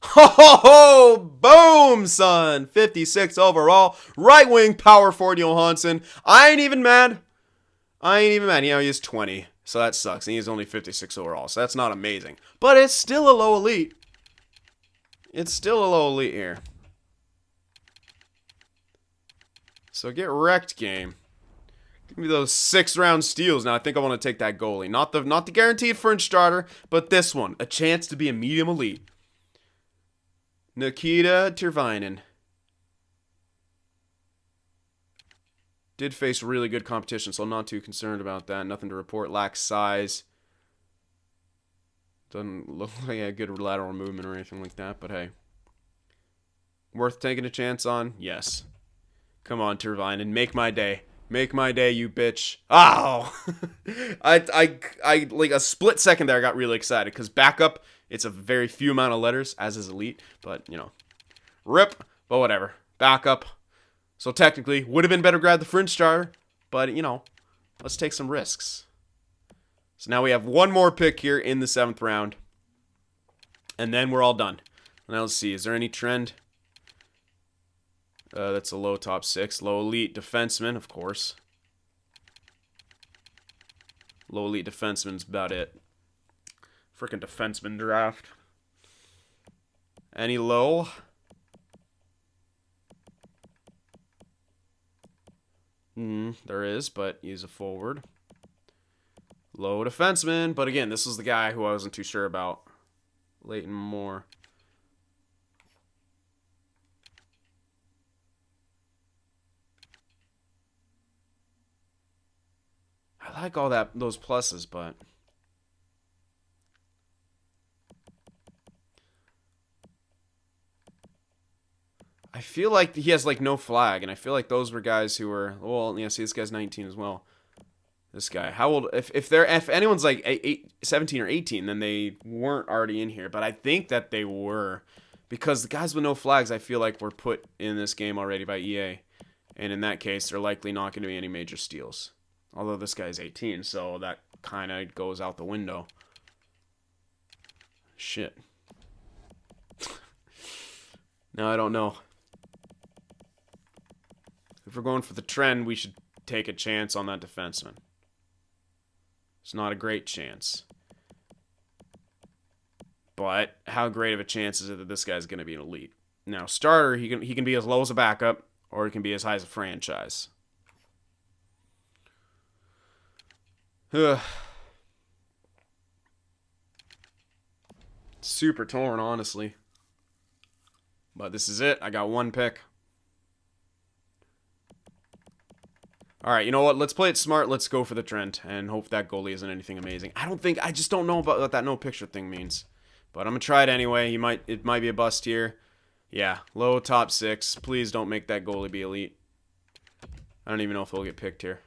Ho ho ho! Boom, son! 56 overall. Right wing power forward Johansson. I ain't even mad. You know, he is 20, so that sucks. And he's only 56 overall, so that's not amazing. But it's still a low elite. It's still a low elite here. So get wrecked, game. Give me those 6-round steals. Now I think I want to take that goalie. Not the guaranteed fringe starter, but this one. A chance to be a medium elite. Nikita Tervainen. Did face really good competition, so I'm not too concerned about that. Nothing to report. Lacks size. Doesn't look like a good lateral movement or anything like that, but hey. Worth taking a chance on? Yes. Come on, Turbine, and make my day. Make my day, you bitch. Oh! I like a split second there, I got really excited, because backup, it's a very few amount of letters, as is elite, but, you know. Rip, but whatever. Backup. So technically, would have been better to grab the fringe starter, but, you know, let's take some risks. So now we have one more pick here in the 7th round. And then we're all done. Now let's see, is there any trend? That's a low top 6. Low elite defenseman, of course. Low elite defenseman's about it. Freaking defenseman draft. Any low? There is, but he's a forward. Low defenseman, but again, this was the guy who I wasn't too sure about. Leighton Moore. I like all those pluses, but I feel like he has like no flag, and I feel like those were guys who were, well, yeah, see, this guy's 19 as well. This guy, how old? If anyone's like 17 or 18, then they weren't already in here. But I think that they were, because the guys with no flags, I feel like were put in this game already by EA, and in that case, they're likely not going to be any major steals. Although this guy's 18, so that kind of goes out the window. Shit. Now I don't know. If we're going for the trend, we should take a chance on that defenseman. It's not a great chance. But how great of a chance is it that this guy's going to be an elite? Now, starter, he can be as low as a backup, or he can be as high as a franchise. Ugh. Super torn, honestly. But this is it. I got one pick. Alright, you know what? Let's play it smart. Let's go for the trend. And hope that goalie isn't anything amazing. I just don't know about what that no picture thing means. But I'm going to try it anyway. It might be a bust here. Yeah, low top 6. Please don't make that goalie be elite. I don't even know if he'll get picked here.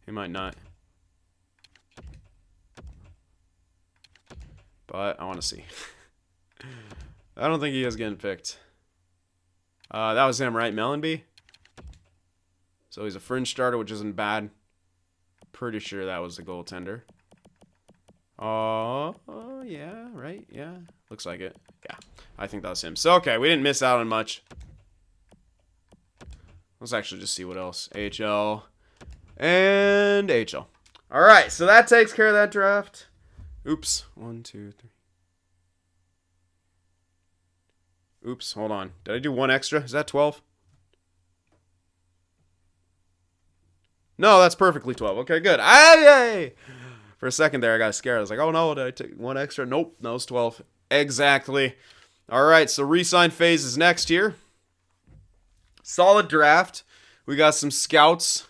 He might not. But I want to see. I don't think he is getting picked. That was him, right? Mellenby? So he's a fringe starter, which isn't bad. Pretty sure that was the goaltender. Oh, yeah, right? Yeah, looks like it. Yeah, I think that was him. So, okay, we didn't miss out on much. Let's actually just see what else. AHL and AHL. All right, so that takes care of that draft. Oops. 1, 2, 3. Oops, hold on. Did I do one extra? Is that 12? No, that's perfectly 12. Okay, good. Yay! For a second there, I got scared. I was like, oh no, did I take one extra? Nope, that was 12. Exactly. All right, so re-sign phase is next here. Solid draft. We got some scouts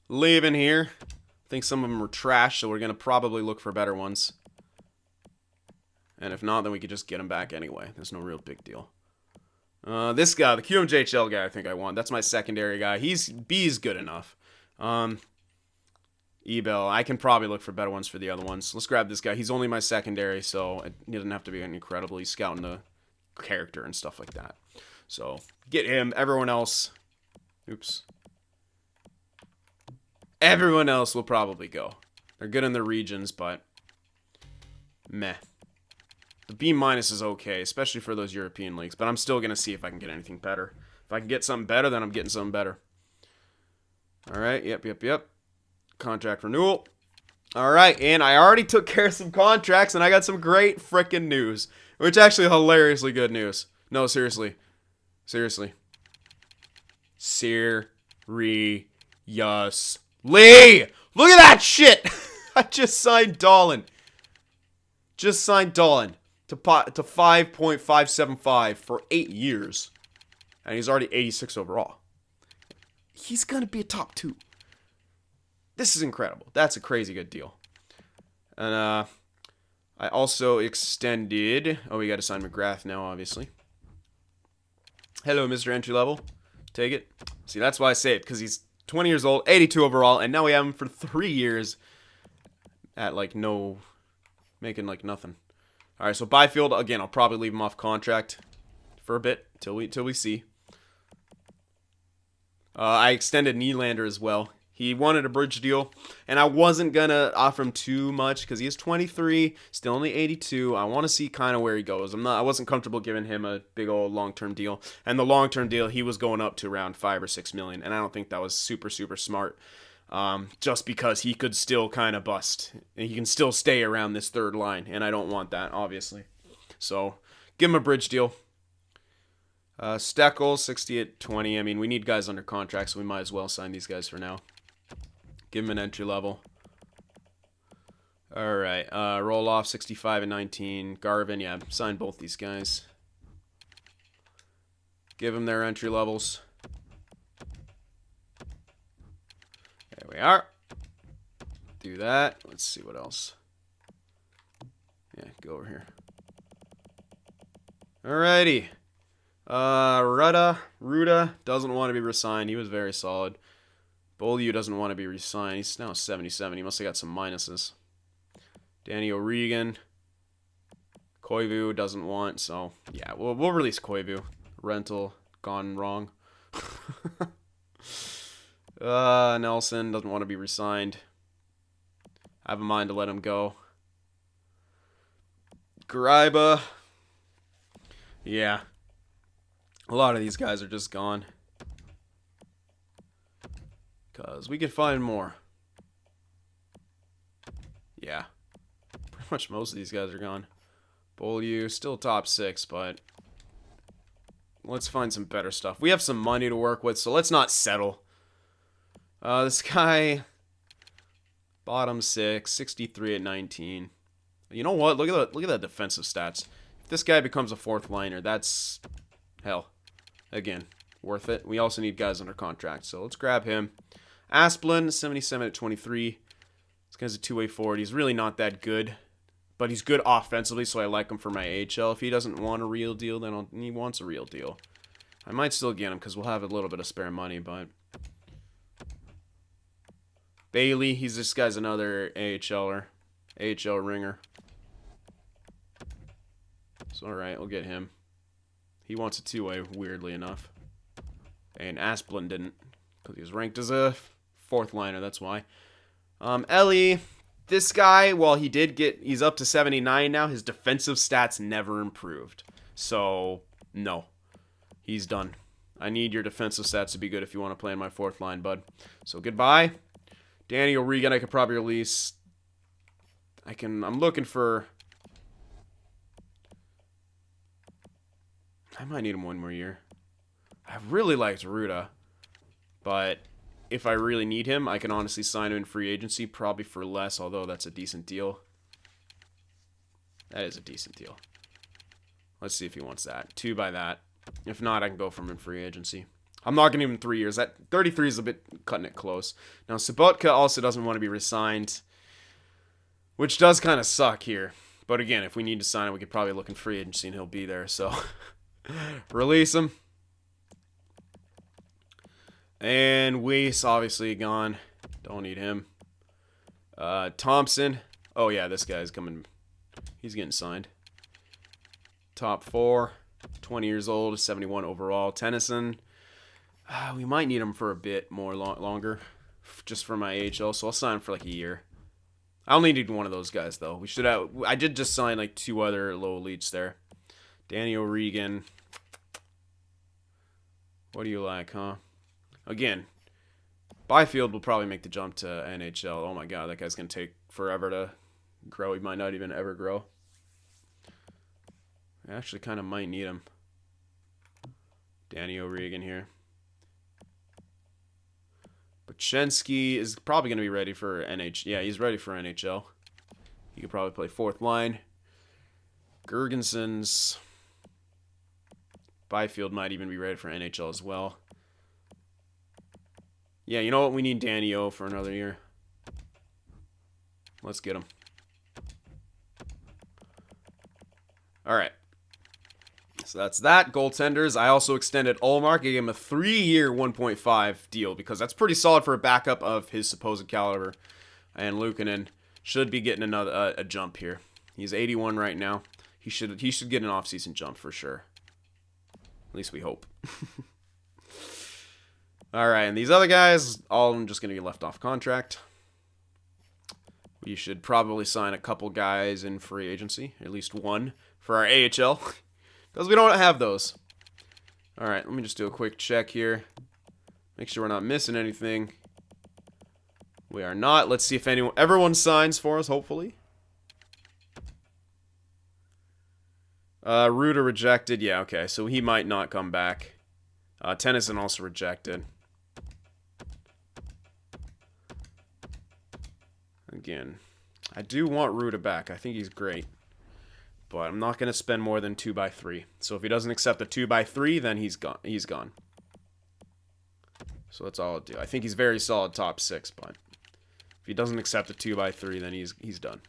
leaving here. I think some of them were trash, so we're going to probably look for better ones. And if not, then we could just get them back anyway. There's no real big deal. This guy, the QMJHL guy, I think I want. That's my secondary guy. B's good enough. Ebel, I can probably look for better ones for the other ones. Let's grab this guy. He's only my secondary, so he doesn't have to be incredibly scouting the character and stuff like that. So, get him. Everyone else. Oops. Everyone else will probably go. They're good in the regions, but meh. The B- is okay, especially for those European leagues, but I'm still going to see if I can get anything better. If I can get something better, then I'm getting something better. All right, yep. Contract renewal. All right, and I already took care of some contracts, and I got some great freaking news, which actually hilariously good news. No, seriously. Seriously. Lee! Look at that shit! I just signed Dolan. To 5.575 for 8 years. And he's already 86 overall. He's going to be a top 2. This is incredible. That's a crazy good deal. And I also extended... Oh, we got to sign McGrath now, obviously. Hello, Mr. Entry Level. Take it. See, that's why I say it, because he's 20 years old, 82 overall, and now we have him for 3 years at, like, no... making, like, nothing. Alright, so Byfield, again, I'll probably leave him off contract for a bit, till we see. I extended Nylander as well. He wanted a bridge deal, and I wasn't going to offer him too much because he is 23, still only 82. I want to see kind of where he goes. I wasn't comfortable giving him a big old long-term deal. And the long-term deal, he was going up to around $5 or $6 million, and I don't think that was super, super smart. Just because he could still kind of bust. And he can still stay around this third line, and I don't want that, obviously. So, give him a bridge deal. Steckel, 60-20. I mean, we need guys under contract, so we might as well sign these guys for now. Give him an entry level. Alright, roll off 65-19. Garvin, yeah, sign both these guys. Give them their entry levels. There we are. Do that. Let's see what else. Yeah, go over here. Alrighty. Ruda doesn't want to be resigned. He was very solid. Beaulieu doesn't want to be re-signed. He's now 77. He must have got some minuses. Danny O'Regan. Koivu doesn't want, so yeah, we'll release Koivu. Rental gone wrong. Nelson doesn't want to be re-signed. I have a mind to let him go. Greiba. Yeah. A lot of these guys are just gone. Because we could find more. Yeah. Pretty much most of these guys are gone. Beaulieu, still top 6, but... let's find some better stuff. We have some money to work with, so let's not settle. This guy... bottom 6, 63-19. You know what? Look at that defensive stats. If this guy becomes a 4th liner, that's... hell. Again, worth it. We also need guys under contract, so let's grab him. Asplund, 77-23. This guy's a two-way forward. He's really not that good, but he's good offensively, so I like him for my AHL. If he doesn't want a real deal, then he wants a real deal. I might still get him because we'll have a little bit of spare money, but... Bailey, this guy's another AHLer. AHL ringer. It's alright, we'll get him. He wants a two-way, weirdly enough. And Asplund didn't, because he was ranked as a 4th liner, that's why. Ellie, this guy, while he's up to 79 now, his defensive stats never improved. So, no. He's done. I need your defensive stats to be good if you want to play in my 4th line, bud. So, goodbye. Danny O'Regan, I could probably release. I'm looking for... I might need him one more year. I really liked Ruda, but if I really need him, I can honestly sign him in free agency, probably for less, although that's a decent deal. That is a decent deal. Let's see if he wants that. 2 by that. If not, I can go for him in free agency. I'm not going to give him 3 years. That 33 is a bit cutting it close. Now, Sabotka also doesn't want to be re-signed, which does kind of suck here. But again, if we need to sign him, we could probably look in free agency and he'll be there, so... release him. And Weiss, obviously gone. Don't need him. Thompson. Oh yeah, this guy's coming. He's getting signed. Top 4. 20 years old. 71 overall. Tennyson. We might need him for a bit more longer. Just for my AHL. So I'll sign him for like a year. I only need one of those guys though. We should have. I did just sign like 2 other low elites there. Danny O'Regan. What do you like, huh? Again, Byfield will probably make the jump to NHL. Oh my god, that guy's going to take forever to grow. He might not even ever grow. I actually kind of might need him. Danny O'Regan here. Bachensky is probably going to be ready for NHL. Yeah, he's ready for NHL. He could probably play 4th line. Gergenson's... Byfield might even be ready for NHL as well. Yeah, you know what? We need Danny O for another year. Let's get him. All right. So that's that. Goaltenders. I also extended Ullmark. I gave him a 3-year 1.5 deal because that's pretty solid for a backup of his supposed caliber. And Luukkonen should be getting another a jump here. He's 81 right now. He should get an offseason jump for sure. At least we hope. All right, and these other guys, all of them just going to be left off contract. We should probably sign a couple guys in free agency, at least one for our AHL, because we don't have those. All right, let me just do a quick check here. Make sure we're not missing anything. We are not. Let's see if everyone signs for us, hopefully. Ruda rejected. Yeah, okay, so he might not come back. Tennyson also rejected. Again, I do want Ruda back. I think he's great. But I'm not going to spend more than 2x3. So if he doesn't accept the 2x3, then he's gone. He's gone. So that's all I'll do. I think he's very solid top 6, but if he doesn't accept the 2x3, then he's done.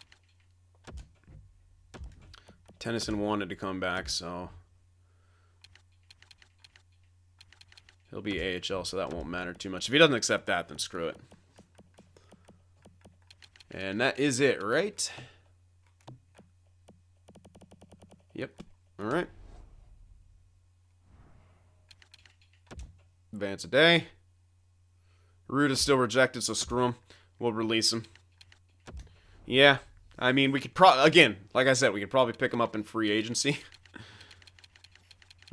Tennyson wanted to come back, so he'll be AHL, so that won't matter too much. If he doesn't accept that, then screw it. And that is it, right? Yep. All right. Advance a day. Root is still rejected, so screw him. We'll release him. Yeah. I mean, we could again, like I said, we could probably pick him up in free agency.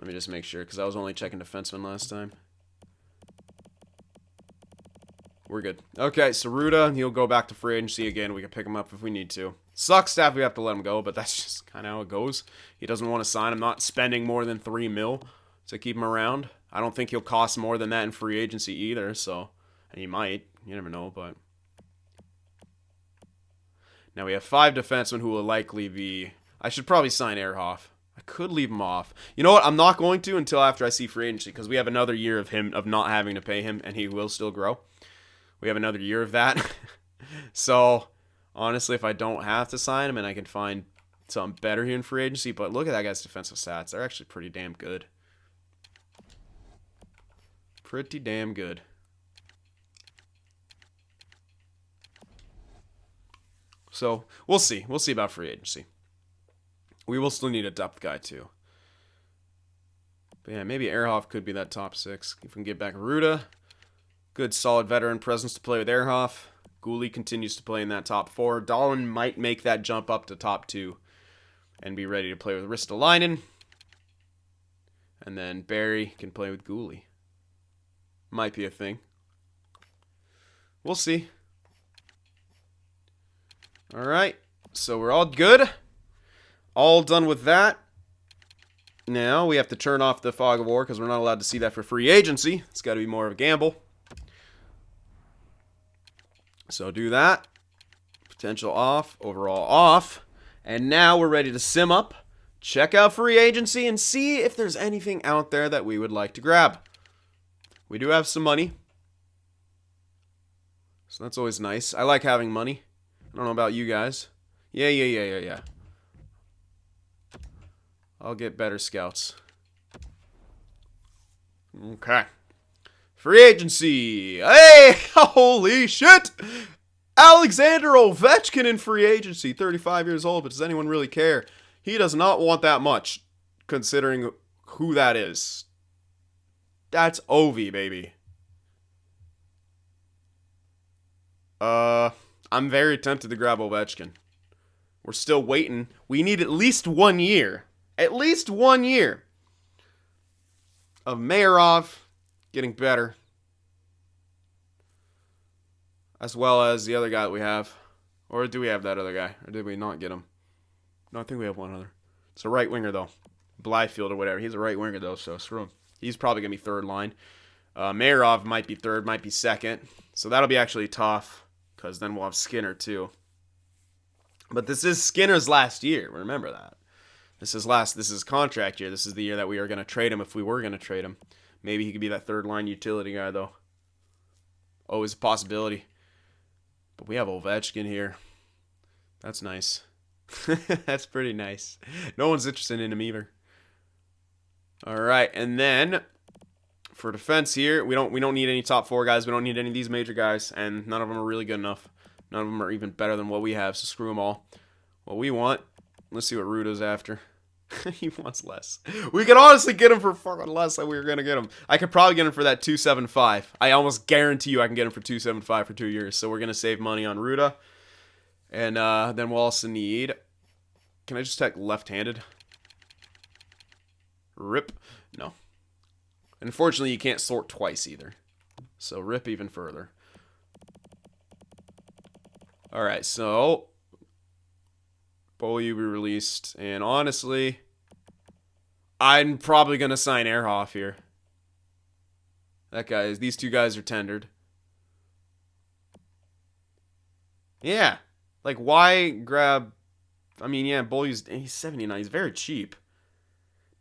Let me just make sure, because I was only checking defenseman last time. We're good. Okay, so Ruda, he'll go back to free agency again. We can pick him up if we need to. Sucks if we have to let him go, but that's just kind of how it goes. He doesn't want to sign. I'm not spending more than $3 million to keep him around. I don't think he'll cost more than that in free agency either, so... And he might. You never know, but... Now we have 5 defensemen who will likely be... I should probably sign Ehrhoff. I could leave him off. You know what? I'm not going to until after I see free agency, because we have another year of him, of not having to pay him, and he will still grow. We have another year of that. So, honestly, if I don't have to sign him and I can find something better here in free agency, but look at that guy's defensive stats. They're actually pretty damn good. Pretty damn good. So, we'll see. We'll see about free agency. We will still need a depth guy, too. But yeah, maybe Ehrhoff could be that top 6. If we can get back Ruda. Good, solid veteran presence to play with Ehrhoff. Gooley continues to play in that top 4. Dahlin might make that jump up to top 2 and be ready to play with Ristolainen. And then Barry can play with Gooley. Might be a thing. We'll see. All right, so we're all good. All done with that. Now we have to turn off the fog of war because we're not allowed to see that for free agency. It's got to be more of a gamble. So do that. Potential off. Overall off. And now we're ready to sim up. Check out free agency and see if there's anything out there that we would like to grab. We do have some money. So that's always nice. I like having money. I don't know about you guys. Yeah. I'll get better scouts. Okay. Free agency. Hey, holy shit. Alexander Ovechkin in free agency. 35 years old, but does anyone really care? He does not want that much, considering who that is. That's Ovi, baby. I'm very tempted to grab Ovechkin. We're still waiting. We need at least 1 year. At least 1 year of Mayarov getting better. As well as the other guy that we have. Or do we have that other guy? Or did we not get him? No, I think we have one other. It's a right winger, though. Blyfield or whatever. He's a right winger, though, so screw him. He's probably going to be third line. Mayarov might be third, might be second. So that'll be actually tough. Because then we'll have Skinner, too. But this is Skinner's last year. Remember that. This is contract year. This is the year that we are going to trade him if we were going to trade him. Maybe he could be that third line utility guy, though. always a possibility. But we have Ovechkin here. That's nice. That's pretty nice. No one's interested in him either. All right, and then for defense here, we don't need any top 4 guys. We don't need any of these major guys, and none of them are really good enough. None of them are even better than what we have, so screw them all. What we want, let's see what Ruda's after. He wants less. We could honestly get him for fucking less than we were going to get him. I could probably get him for that 275. I almost guarantee you I can get him for 275 for 2 years, so we're going to save money on Ruda. And then we'll also need... Can I just take left-handed? Rip. No. Unfortunately, you can't sort twice either. So rip even further. Alright, so... Beaulieu be released. And honestly... I'm probably going to sign Ehrhoff here. These 2 guys are tendered. Yeah. Like, why grab... I mean, yeah, he's 79. He's very cheap.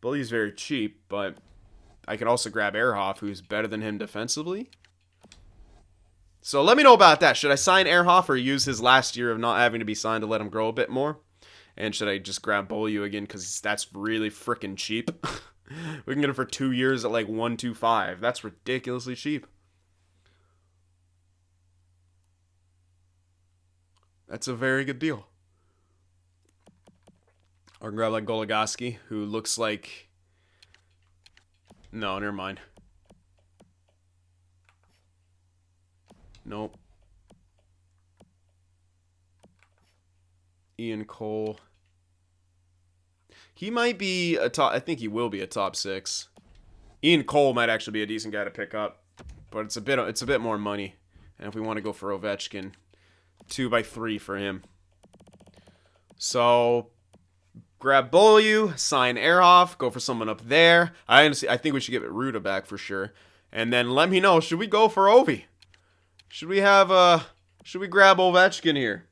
Beaulieu's very cheap, but I could also grab Ehrhoff, who's better than him defensively. So let me know about that. Should I sign Ehrhoff or use his last year of not having to be signed to let him grow a bit more? And should I just grab Beaulieu again, because that's really freaking cheap? We can get him for 2 years at like 125. That's ridiculously cheap. That's a very good deal. Or grab like Goligoski, who looks like... No, never mind. Nope. Ian Cole. He might be a top... I think he will be a top 6. Ian Cole might actually be a decent guy to pick up. But it's a bit more money. And if we want to go for Ovechkin... 2x3 for him. So, grab Beaulieu, sign Ehrhoff, go for someone up there. I think we should give it Ruda back for sure. And then let me know, should we go for Ovi? Should we grab Ovechkin here?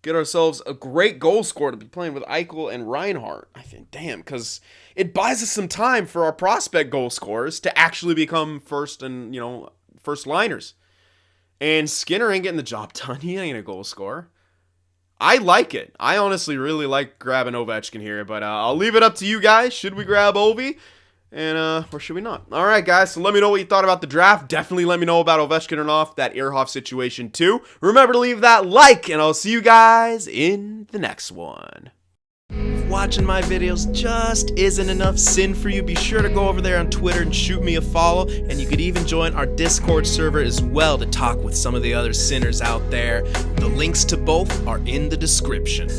Get ourselves a great goal scorer to be playing with Eichel and Reinhart. I think, damn, because it buys us some time for our prospect goal scorers to actually become first liners. And Skinner ain't getting the job done. He ain't a goal scorer. I like it. I honestly really like grabbing Ovechkin here. But I'll leave it up to you guys. Should we grab Ovi? And or should we not? All right, guys. So let me know what you thought about the draft. Definitely let me know about Ovechkin and off that Ehrhoff situation too. Remember to leave that like. And I'll see you guys in the next one. If watching my videos just isn't enough sin for you, be sure to go over there on Twitter and shoot me a follow, and you could even join our Discord server as well to talk with some of the other sinners out there. The links to both are in the description.